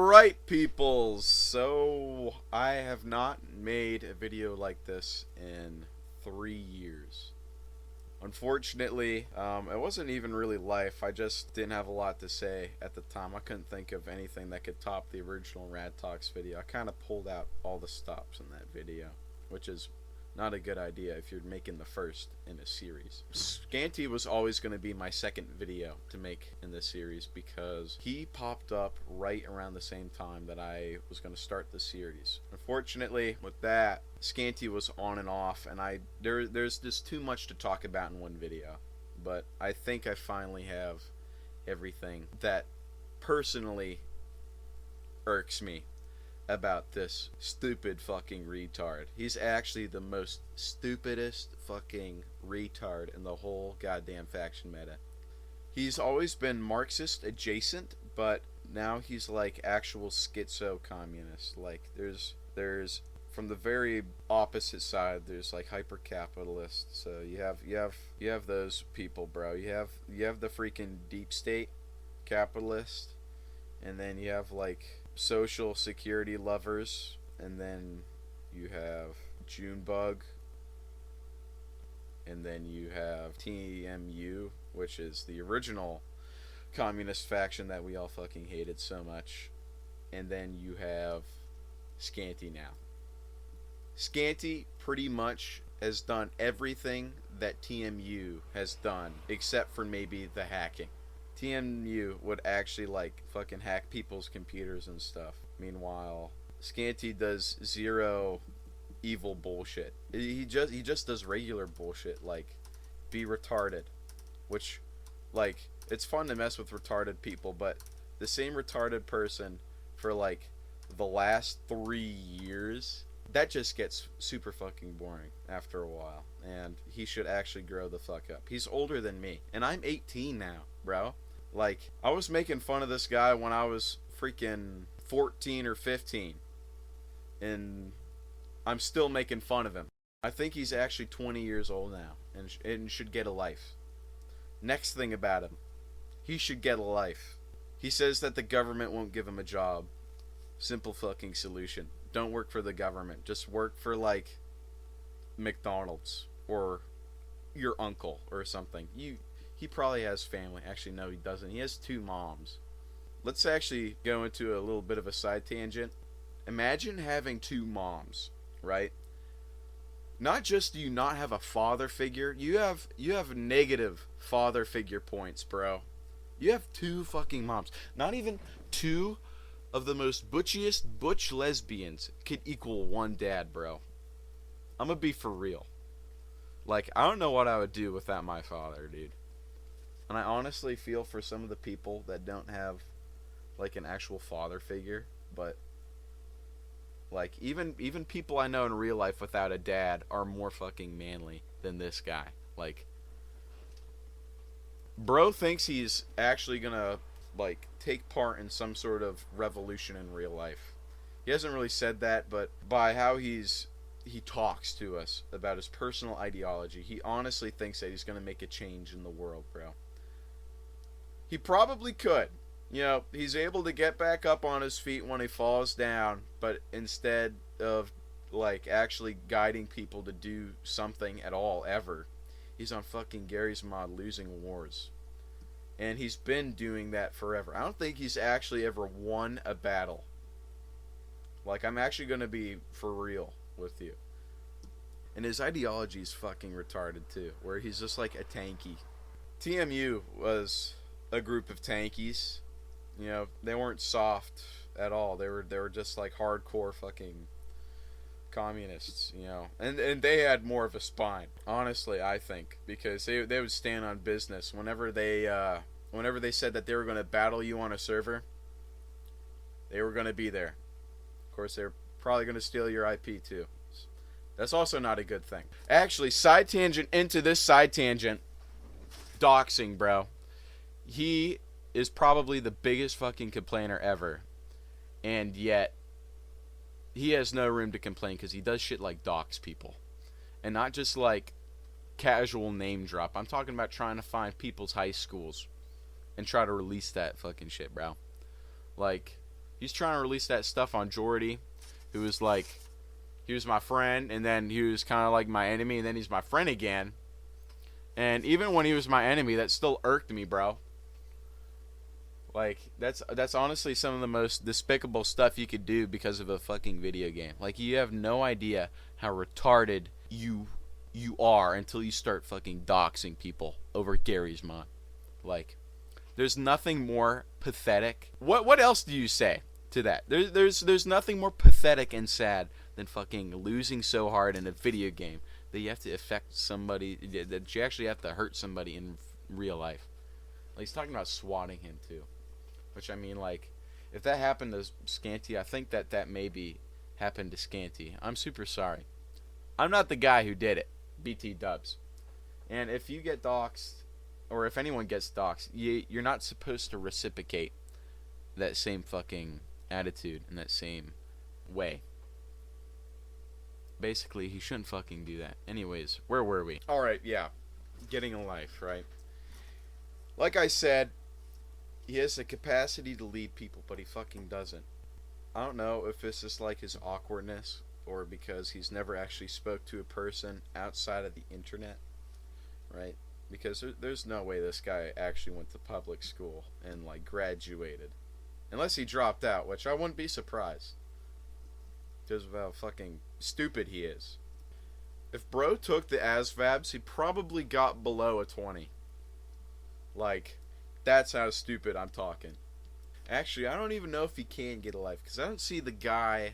Alright, peoples, so I have not made a video like this in 3 years. Unfortunately, it wasn't even really life. I just didn't have a lot to say at the time. I couldn't think of anything that could top the original Rad Talks video. I kind of pulled out all the stops in that video, which is not a good idea if you're making the first in a series. Scanty was always going to be my second video to make in this series because he popped up right around the same time that I was going to start the series. Unfortunately, with that, Scanty was on and off, and there's just too much to talk about in one video. But I think I finally have everything that personally irks me about this stupid fucking retard. He's actually the most stupidest fucking retard in the whole goddamn faction meta. He's always been Marxist adjacent, but now he's like actual schizo communist. Like there's from the very opposite side, there's like hyper capitalists. So you have those people, bro. You have the freaking deep state capitalist, and then you have like social security lovers, and then you have Junebug, and then you have TMU, which is the original communist faction that we all fucking hated so much, and then you have Scanty now. Scanty pretty much has done everything that TMU has done, except for maybe the hacking. TMU would actually like fucking hack people's computers and stuff. Meanwhile, Scanty does zero evil bullshit. He just does regular bullshit, like be retarded, which like it's fun to mess with retarded people, but the same retarded person for like the last 3 years, that just gets super fucking boring after a while, and he should actually grow the fuck up. He's older than me, and I'm 18 now, bro. Like, I was making fun of this guy when I was freaking 14 or 15. And I'm still making fun of him. I think he's actually 20 years old now and should get a life. Next thing about him, he should get a life. He says that the government won't give him a job. Simple fucking solution. Don't work for the government. Just work for, like, McDonald's or your uncle or something. He probably has family. Actually, no, he doesn't. He has 2 moms. Let's actually go into a little bit of a side tangent. Imagine having 2 moms, right? Not just do you not have a father figure, you have negative father figure points, bro. You have 2 fucking moms. Not even 2 of the most butchiest butch lesbians could equal 1 dad, bro. I'm gonna be for real. Like, I don't know what I would do without my father, dude. And I honestly feel for some of the people that don't have like an actual father figure, but like even people I know in real life without a dad are more fucking manly than this guy. Like, bro thinks he's actually gonna like take part in some sort of revolution in real life. He hasn't really said that, but by how he talks to us about his personal ideology, he honestly thinks that he's gonna make a change in the world, bro. He probably could. You know, he's able to get back up on his feet when he falls down, but instead of, like, actually guiding people to do something at all, ever, he's on fucking Gary's Mod losing wars. And he's been doing that forever. I don't think he's actually ever won a battle. Like, I'm actually going to be for real with you. And his ideology is fucking retarded, too, where he's just like a tanky. TMU was a group of tankies. You know, they weren't soft at all. They were just like hardcore fucking communists, you know. And they had more of a spine, honestly, I think, because they would stand on business whenever they said that they were going to battle you on a server. They were going to be there. Of course, they're probably going to steal your IP too. That's also not a good thing. Actually, side tangent into this side tangent. Doxing, bro. He is probably the biggest fucking complainer ever, and yet he has no room to complain because he does shit like dox people, and not just like casual name drop. I'm talking about trying to find people's high schools and try to release that fucking shit, bro. Like, He's trying to release that stuff on Jordy, who was like, he was my friend, and then he was kind of like my enemy, and then he's my friend again. And even when he was my enemy, that still irked me, bro. Like, that's honestly some of the most despicable stuff you could do because of a fucking video game. Like, you have no idea how retarded you are until you start fucking doxing people over Gary's mod. Like, there's nothing more pathetic. What else do you say to that? There's nothing more pathetic and sad than fucking losing so hard in a video game that you have to affect somebody, that you actually have to hurt somebody in real life. Like, he's talking about swatting him too. Which, I mean, like, if that happened to Scanty, I think that maybe happened to Scanty. I'm super sorry. I'm not the guy who did it. BT dubs. And if you get doxxed, or if anyone gets doxxed, you're not supposed to reciprocate that same fucking attitude in that same way. Basically, he shouldn't fucking do that. Anyways, where were we? Alright, yeah. Getting a life, right? Like I said, he has the capacity to lead people, but he fucking doesn't. I don't know if this is like his awkwardness, or because he's never actually spoke to a person outside of the internet, right? Because there's no way this guy actually went to public school and, like, graduated. Unless he dropped out, which I wouldn't be surprised. Because of how fucking stupid he is. If bro took the ASVABs, he probably got below a 20. Like, that's how stupid I'm talking. Actually, I don't even know if he can get a life, because I don't see the guy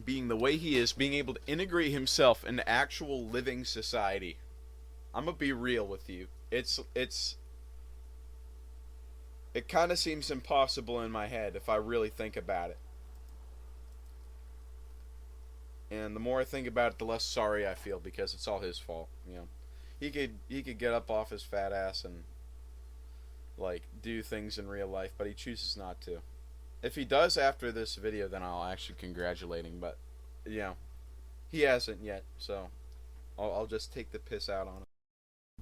being the way he is, being able to integrate himself into actual living society. I'm gonna be real with you. It kind of seems impossible in my head if I really think about it. And the more I think about it, the less sorry I feel, because it's all his fault. You know, he could get up off his fat ass and, like, do things in real life, but he chooses not to. If he does after this video, then I'll actually congratulate him. But, you know, he hasn't yet, so I'll just take the piss out on him.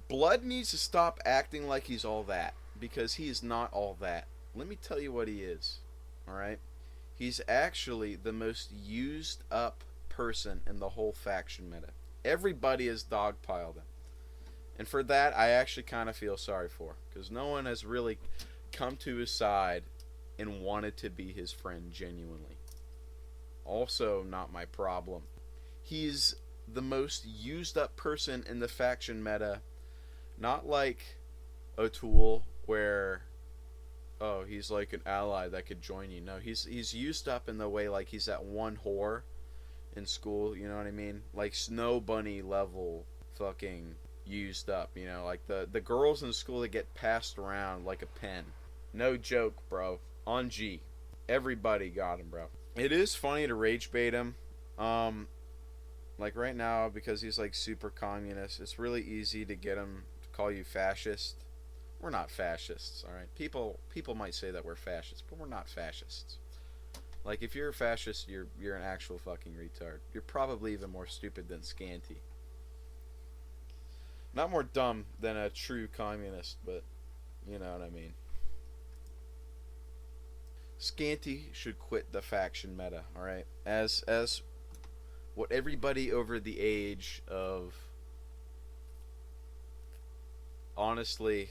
Blood needs to stop acting like he's all that, because he is not all that. Let me tell you what he is, alright? He's actually the most used up person in the whole faction meta. Everybody has dogpiled him. And for that, I actually kind of feel sorry for, because no one has really come to his side and wanted to be his friend genuinely. Also, not my problem. He's the most used up person in the faction meta. Not like O'Toole, where, oh, he's like an ally that could join you. No, he's used up in the way like he's that one whore in school, you know what I mean? Like Snow Bunny level fucking used up, you know? Like the girls in school that get passed around like a pen. No joke, bro. On G. Everybody got him, bro. It is funny to rage bait him. Like right now, because he's like super communist, it's really easy to get him call you fascist. We're not fascists, alright? People might say that we're fascists, but we're not fascists. Like, if you're a fascist, you're an actual fucking retard. You're probably even more stupid than Scanty. Not more dumb than a true communist, but you know what I mean. Scanty should quit the faction meta, alright? As what everybody over the age of, honestly,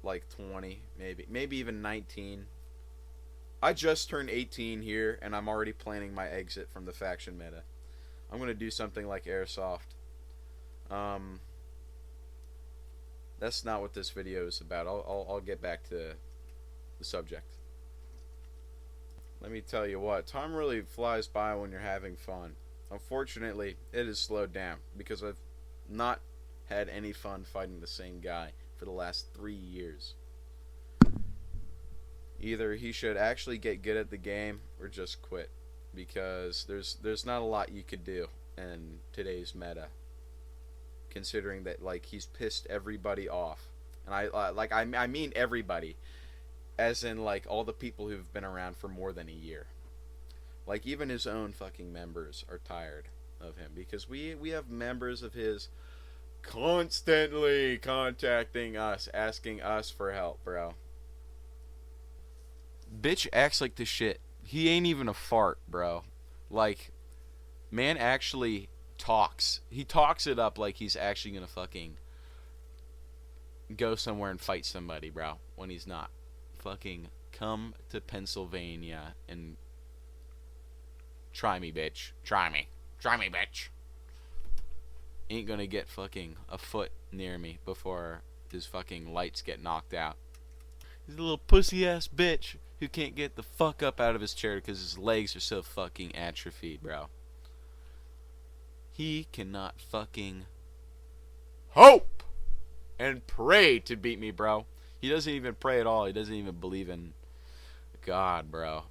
like 20, maybe even 19. I just turned 18 here, and I'm already planning my exit from the faction meta. I'm gonna do something like Airsoft. That's not what this video is about. I'll get back to the subject. Let me tell you what, time really flies by when you're having fun. Unfortunately, it has slowed down, because I've not had any fun fighting the same guy for the last 3 years. Either he should actually get good at the game or just quit, because there's not a lot you could do in today's meta, considering that, like, he's pissed everybody off. And I mean everybody, as in like all the people who've been around for more than a year. Like, even his own fucking members are tired of him, because we have members of his constantly contacting us, asking us for help, bro. bitch acts like the shit. He ain't even a fart, bro. Like, man actually talks. He talks it up like he's actually gonna fucking go somewhere and fight somebody, bro, when he's not. Fucking come to Pennsylvania and try me, bitch. Try me. Try me, bitch. Ain't gonna get fucking a foot near me before his fucking lights get knocked out. He's a little pussy ass bitch who can't get the fuck up out of his chair because his legs are so fucking atrophied, bro. He cannot fucking hope and pray to beat me, bro. He doesn't even pray at all. He doesn't even believe in God, bro.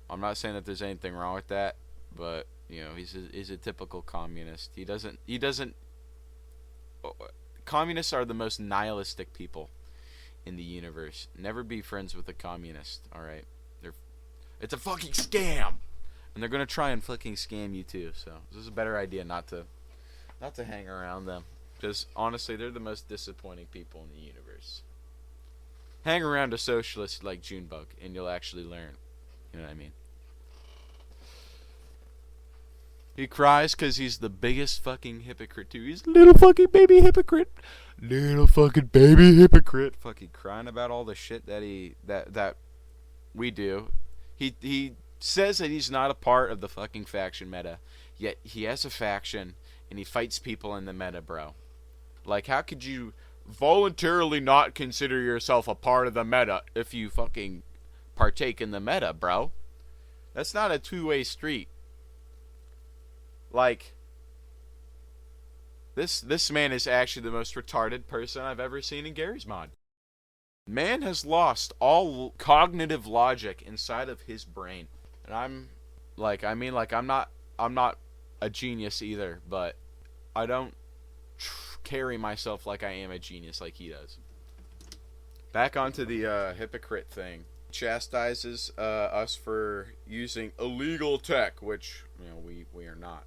I'm not saying that there's anything wrong with that, but you know, he's a typical communist. He doesn't communists are the most nihilistic people in the universe. Never be friends with a communist, all right? It's a fucking scam. And they're going to try and fucking scam you too. So, this is a better idea not to hang around them, because honestly, they're the most disappointing people in the universe. Hang around a socialist like Junebug and you'll actually learn. You know what I mean? He cries because he's the biggest fucking hypocrite too. He's a little fucking baby hypocrite. Little fucking baby hypocrite. Fucking crying about all the shit that we do. He says that he's not a part of the fucking faction meta. Yet he has a faction and he fights people in the meta, bro. Like, how could you voluntarily not consider yourself a part of the meta if you fucking partake in the meta, bro? That's not a two-way street. Like, this man is actually the most retarded person I've ever seen in Gary's mod. Man has lost all cognitive logic inside of his brain. And I'm not a genius either, but I don't carry myself like I am a genius like he does. Back onto the hypocrite thing. Chastises us for using illegal tech, which, you know, we are not.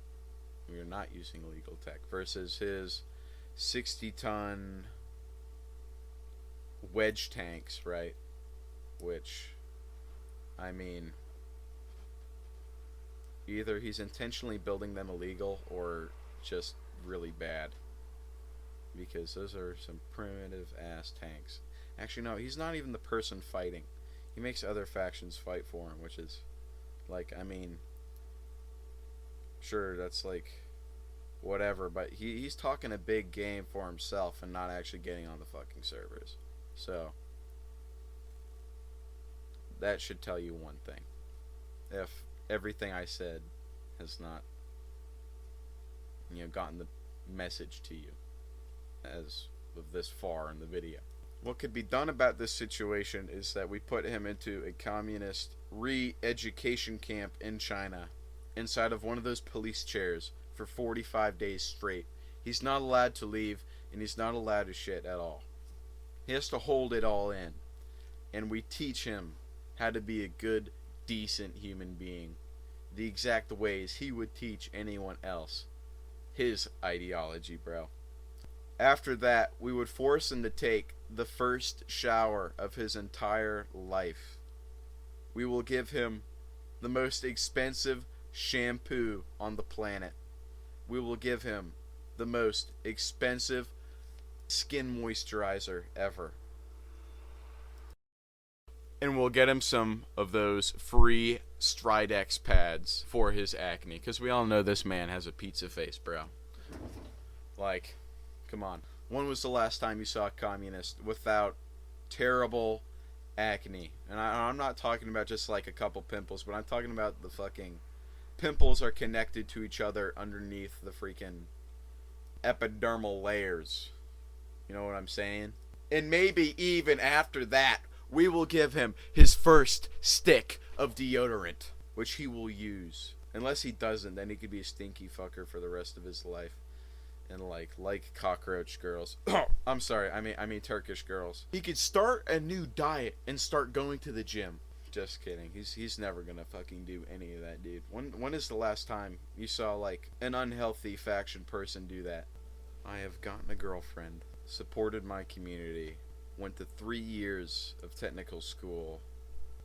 We are not using illegal tech, versus his 60-ton wedge tanks, right? Which, I mean, either he's intentionally building them illegal or just really bad, because those are some primitive ass tanks. Actually, no, he's not even the person fighting. He makes other factions fight for him, which is, like, I mean, sure, that's like whatever, but he's talking a big game for himself and not actually getting on the fucking servers. So that should tell you one thing. If everything I said has not, you know, gotten the message to you as of this far in the video. What could be done about this situation is that we put him into a communist re-education camp in China, inside of one of those police chairs for 45 days straight. He's not allowed to leave, and he's not allowed to shit at all. He has to hold it all in. And we teach him how to be a good, decent human being, the exact ways he would teach anyone else his ideology, bro. After that, we would force him to take the first shower of his entire life. We will give him the most expensive shampoo on the planet. We will give him the most expensive skin moisturizer ever. And we'll get him some of those free Stridex pads for his acne, because we all know this man has a pizza face, bro. Like, come on. When was the last time you saw a communist without terrible acne? And I'm not talking about just like a couple pimples, but I'm talking about the fucking pimples are connected to each other underneath the freaking epidermal layers. You know what I'm saying? And maybe even after that, we will give him his first stick of deodorant, which he will use. Unless he doesn't, then he could be a stinky fucker for the rest of his life. And like cockroach girls. I'm sorry, I mean Turkish girls. He could start a new diet and start going to the gym. Just kidding. He's never gonna fucking do any of that, dude. When is the last time you saw like an unhealthy faction person do that? I have gotten a girlfriend, supported my community, went to 3 years of technical school,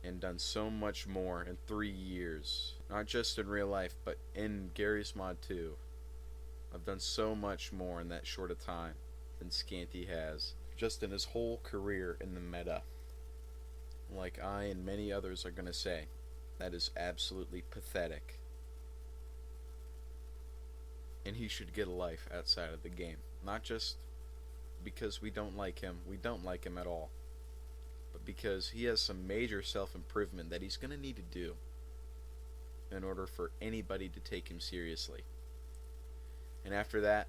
and done so much more in 3 years. Not just in real life, but in Garry's Mod 2. I've done so much more in that short a time than Scanty has, just in his whole career in the meta. Like I and many others are going to say, that is absolutely pathetic. And he should get a life outside of the game. Not just because we don't like him at all, but because he has some major self improvement that he's going to need to do in order for anybody to take him seriously. And after that,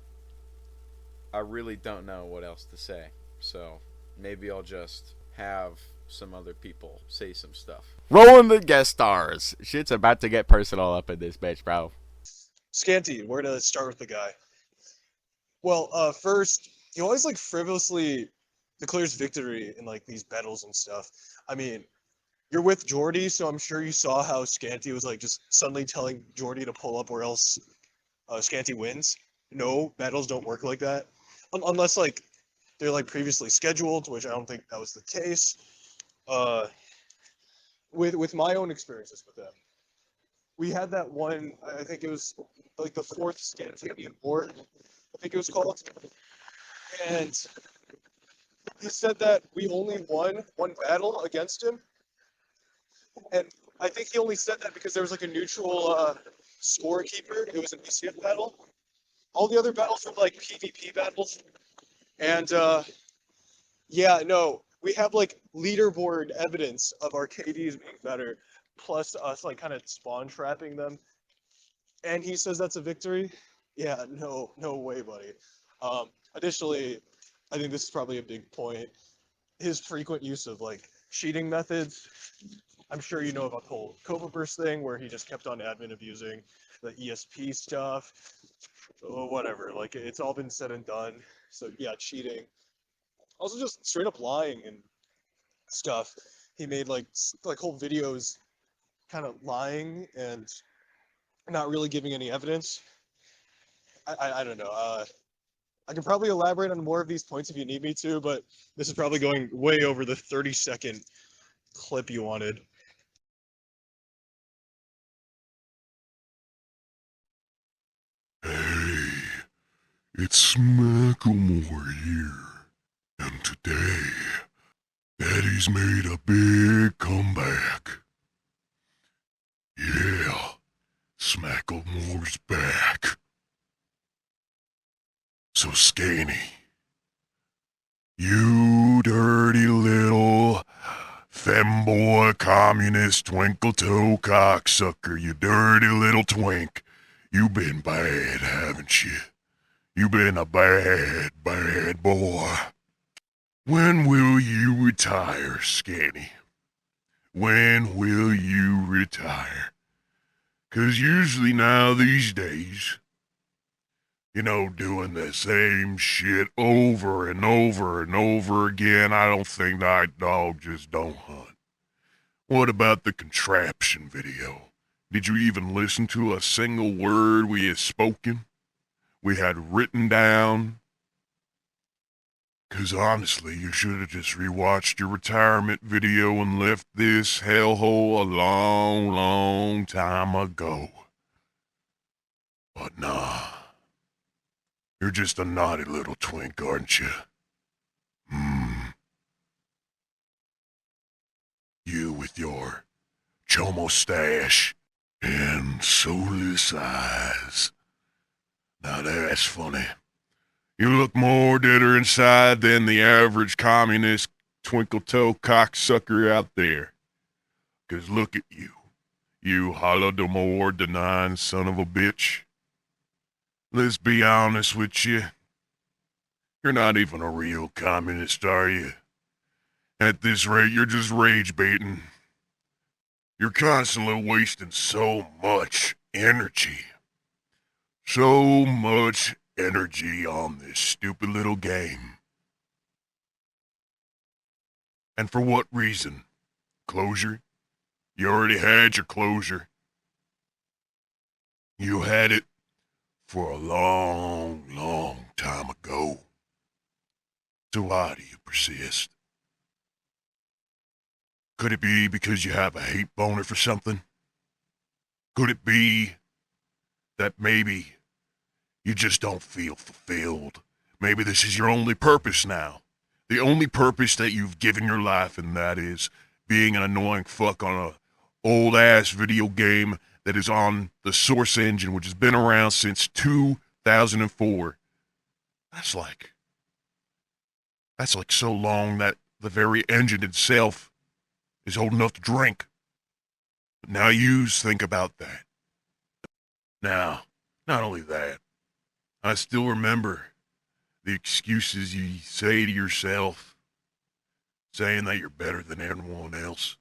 I really don't know what else to say. So maybe I'll just have some other people say some stuff. Rolling the guest stars. Shit's about to get personal up in this bitch, bro. Scanty, where to start with the guy? Well, first, he always like frivolously declares victory in like these battles and stuff. I mean, you're with Jordy, so I'm sure you saw how Scanty was like just suddenly telling Jordy to pull up or else Scanty wins. No, battles don't work like that. Unless like they're like previously scheduled, which I don't think that was the case. Uh, with my own experiences with them, we had that one. I think it was like the fourth Scanty War, I think it was called, and he said that we only won one battle against him, and I think he only said that because there was like a neutral scorekeeper. It was an ECF battle. All the other battles were like PvP battles, and yeah, no, we have like leaderboard evidence of our KDs being better, plus us like kind of spawn trapping them. And he says that's a victory. Yeah, no way, buddy. Additionally, I think this is probably a big point. His frequent use of like cheating methods. I'm sure you know about the whole Cova Burst thing where he just kept on admin abusing the ESP stuff. Oh, whatever. Like it's all been said and done. So yeah, cheating. Also just straight up lying and stuff. He made like whole videos kind of lying and not really giving any evidence. I don't know. I can probably elaborate on more of these points if you need me to, but this is probably going way over the 30-second clip you wanted. Hey, it's Macklemore here, and today, Daddy's made a big comeback. Yeah, Smacklemore's back. So Scanty, you dirty little femboy communist twinkle toe cocksucker, you dirty little twink. You been bad, haven't you? You been a bad, bad boy. When will you retire, Scanty? When will you retire? 'Cause usually now these days, doing the same shit over and over and over again, I don't think that dog just don't hunt. What about the contraption video? Did you even listen to a single word we had spoken? We had written down? 'Cause honestly, you should have just rewatched your retirement video and left this hellhole a long, long time ago. But nah. You're just a naughty little twink, aren't you? You with your chomo stash and soulless eyes. Now that's funny. You look more deader inside than the average communist twinkle-toe cocksucker out there. 'Cause look at you, you Holodomor denying son of a bitch. Let's be honest with you. You're not even a real communist, are you? At this rate, you're just rage baiting. You're constantly wasting so much energy. So much energy on this stupid little game. And for what reason? Closure? You already had your closure. You had it for a long, long time ago. So why do you persist? Could it be because you have a hate boner for something? Could it be that maybe you just don't feel fulfilled? Maybe this is your only purpose now. The only purpose that you've given your life, and that is being an annoying fuck on a old-ass video game that is on the Source engine, which has been around since 2004. That's like so long that the very engine itself is old enough to drink. But now you think about that. Now, not only that, I still remember the excuses you say to yourself, saying that you're better than everyone else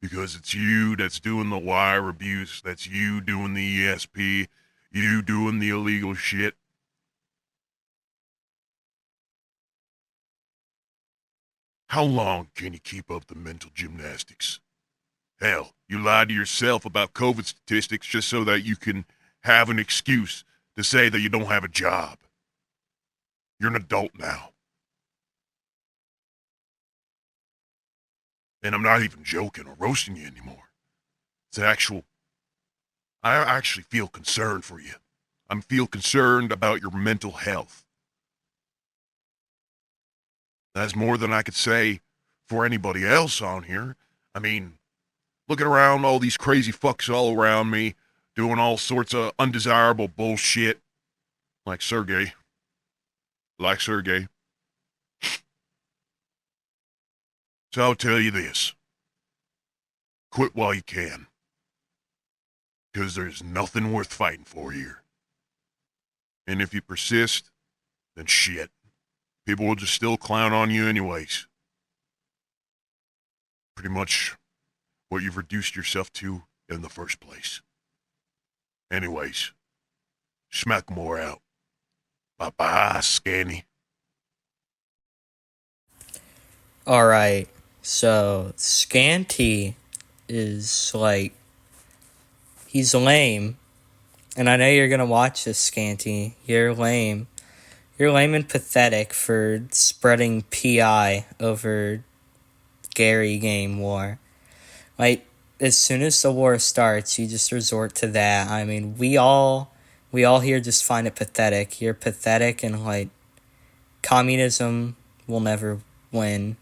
because it's you that's doing the wire abuse, that's you doing the ESP, you doing the illegal shit. How long can you keep up the mental gymnastics? Hell, you lied to yourself about COVID statistics just so that you can have an excuse to say that you don't have a job. You're an adult now. And I'm not even joking or roasting you anymore. I actually feel concerned for you. I feel concerned about your mental health. That's more than I could say for anybody else on here. I mean, looking around, all these crazy fucks all around me, doing all sorts of undesirable bullshit, like Sergey. So I'll tell you this. Quit while you can. Because there's nothing worth fighting for here. And if you persist, then shit. People will just still clown on you anyways. Pretty much what you've reduced yourself to in the first place. Anyways, smack more out. Bye-bye, Scanty. Alright, so Scanty is like, he's lame. And I know you're gonna watch this, Scanty. You're lame. You're lame and pathetic for spreading PI over Gary game war. Like, as soon as the war starts, you just resort to that. I mean, we all here just find it pathetic. You're pathetic, and like, communism will never win.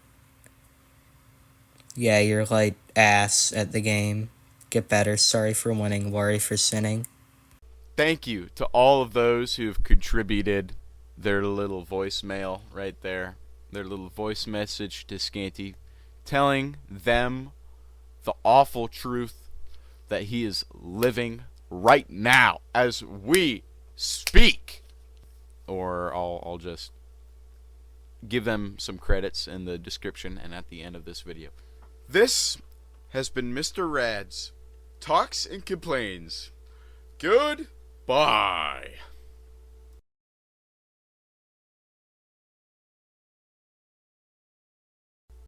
Yeah, you're like ass at the game. Get better. Sorry for winning. Worry for sinning. Thank you to all of those who have contributed their little voicemail right there, their little voice message to Scanty, telling them the awful truth that he is living right now as we speak. Or I'll just give them some credits in the description and at the end of this video. This has been Mr. Radd's Talks and Complains. Goodbye.